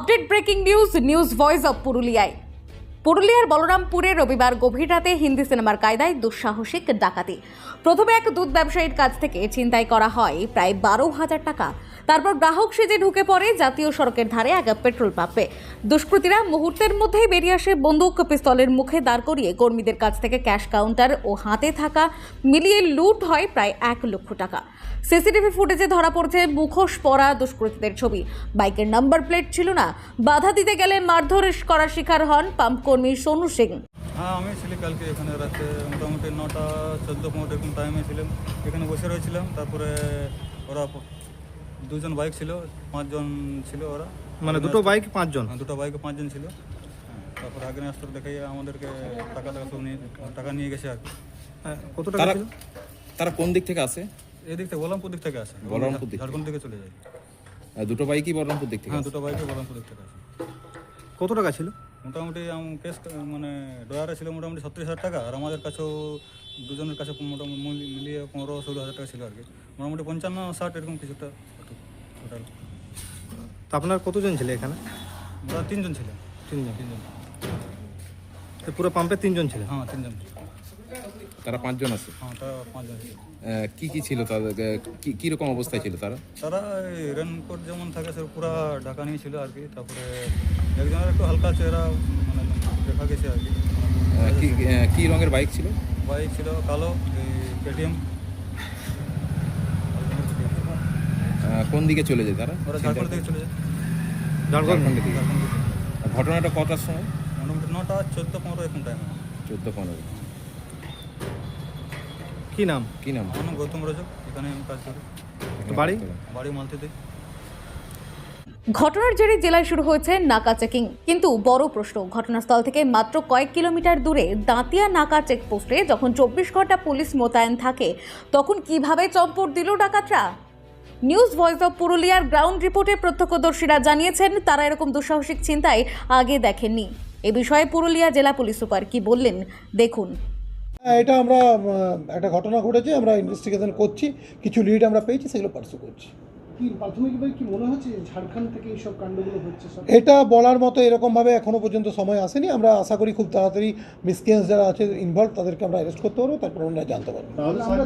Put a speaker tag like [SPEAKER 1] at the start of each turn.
[SPEAKER 1] Update breaking news voice of পুরুলিয়ায়। পুরুলিয়ার বলরামপুরে রবিবার গভীর রাতে হিন্দি সিনেমার কায়দায় দুঃসাহসিক ডাকাতি। প্রথমে এক দুধ ব্যবসায়ীর কাছ থেকে ছিনতাই করা হয় প্রায় 12,000 টাকা। তারপর গ্রাহক সেজে ঢুকে পড়ে জাতীয় সড়কের ধারে এক পেট্রোল পাম্পে। দুষ্কৃতীরা মুহূর্তের মধ্যেই বেরিয়ে আসে বন্দুক পিস্তলের মুখে দাঁড় করিয়ে কর্মীদের কাছ থেকে ক্যাশ কাউন্টার ও হাতে থাকা মিলিয়ে লুট হয় প্রায় 1 লক্ষ টাকা। সিসিটিভি ফুটেজে ধরা পড়ছে মুখোশ পরা দুষ্কৃতীদের ছবি। বাইকের নাম্বার প্লেট ছিল না। বাধা দিতে গেলে মারধর করার শিকার হন পাম্প কর্মী সোনু সিং।
[SPEAKER 2] হ্যাঁ, আমি ছিলাম কালকে এখানে রাতে মোটামুটি 9টা 14-15 এরকম টাইমে ছিলাম, এখানে বসে রয়েছিলাম। তারপরে ওরা দুজন বাইক ছিল, 5 জন ছিল ওরা,
[SPEAKER 3] মানে দুটো বাইক 5 জন?
[SPEAKER 2] দুটো বাইকে 5 জন ছিল। তারপরে আগ্নেয়াস্ত্র দেখে আমাদেরকে টাকা সব নিয়ে টাকা নিয়ে গেছে আর কি।
[SPEAKER 3] কত টাকা ছিল?
[SPEAKER 4] তারা কোন দিক থেকে আসে?
[SPEAKER 2] এদিক থেকে বলরামপুর দিক থেকে আসে,
[SPEAKER 4] বলরামপুর দিক
[SPEAKER 2] ঝাড়খণ্ড থেকে চলে যায়।
[SPEAKER 4] দুটো বাইকই বলরামপুর দিক থেকে?
[SPEAKER 2] হ্যাঁ, দুটো বাইকে বলরামপুর দিক থেকে আসে।
[SPEAKER 3] কত টাকা ছিল?
[SPEAKER 2] মোটামুটি কেস মানে ড্রয়ারে ছিল মোটামুটি 37,000 টাকা, আর আমাদের কাছেও দুজনের কাছে মোটামুটি মিলিয়ে 15-16 হাজার টাকা ছিল আর কি। মোটামুটি 55-60 এরকম কিছুটা টোটাল।
[SPEAKER 3] তো আপনার কতজন ছিল এখানে?
[SPEAKER 2] আমরা 3 জন ছিলাম।
[SPEAKER 3] 3 জন?
[SPEAKER 2] 3 জন।
[SPEAKER 3] তো পুরো পাম্পে 3 জন ছিল?
[SPEAKER 2] হ্যাঁ, 3 জন।
[SPEAKER 4] তারা 5 জন আছে?
[SPEAKER 2] হ্যাঁ, তারা 5 জন ছিল।
[SPEAKER 4] কি ছিল তাদের, কি রকম অবস্থায় ছিল তারা?
[SPEAKER 2] তারা রেনকোট যেমন থাকে সে পুরা ঢাকা নিয়ে ছিল আর কি। তারপরে একজনের একটু হালকা চেহারা মানে দেখা গেছে আর কি।
[SPEAKER 4] কি রঙের বাইক ছিল?
[SPEAKER 2] বাইক ছিল কালো, কেটিএম।
[SPEAKER 4] কোন দিকে চলে যায় তারা?
[SPEAKER 2] ওরা ঝাড়খণ্ড থেকে চলে যায়।
[SPEAKER 4] ঝাড়খণ্ডের দিকে।
[SPEAKER 2] ঝাড়খণ্ড থেকে।
[SPEAKER 4] ঘটনাটা কটার সময়?
[SPEAKER 2] মোটামুটি 9টা 14-15 এরকম টাইম।
[SPEAKER 4] 14-15।
[SPEAKER 3] কি নাম?
[SPEAKER 2] আমার নাম গৌতম রজক, এখানে আমি কাজ করি। বাড়ি মালতিতে।
[SPEAKER 1] ঘটনার জেরে জেলায় শুরু হয়েছে নাকা চেকিং। কিন্তু বড় প্রশ্ন, ঘটনাস্থল থেকে মাত্র কয়েক কিলোমিটার দূরে দাঁতিয়া নাকা চেকপোস্টে যখন 24 ঘন্টা পুলিশ মোতায়েন থাকে, তখন কিভাবে চম্পট দিল ডাকাতরা? নিউজ ভয়েস অফ পুরুলিয়ার গ্রাউন্ড রিপোর্টে প্রত্যক্ষদর্শীরা জানিয়েছেন তারা এরকম দুঃসাহসিক ছিনতাই আগে দেখেননি। এ বিষয়ে পুরুলিয়া জেলা পুলিশ সুপার কি বললেন দেখুন।
[SPEAKER 5] এটা আমরা একটা ঘটনা ঘটেছে, আমরা ইনভেস্টিগেশন করছি, কিছু লিড আমরা পেয়েছি, সেগুলো পার্সু করছি।
[SPEAKER 6] কি প্রাথমিকভাবে কি মনে হচ্ছে যে ঝাড়খণ্ড থেকে এইসব কাণ্ডগুলো হচ্ছে? সব
[SPEAKER 5] এটা বলার মতো এরকমভাবে এখনও পর্যন্ত সময় আসেনি। আমরা আশা করি খুব তাড়াতাড়ি মিসক্রিয়েন্স যারা আছে ইনভলভ তাদেরকে আমরা অ্যারেস্ট করতে পারবো, তারপর আমরা জানতে পারবো।
[SPEAKER 6] তাহলে আমরা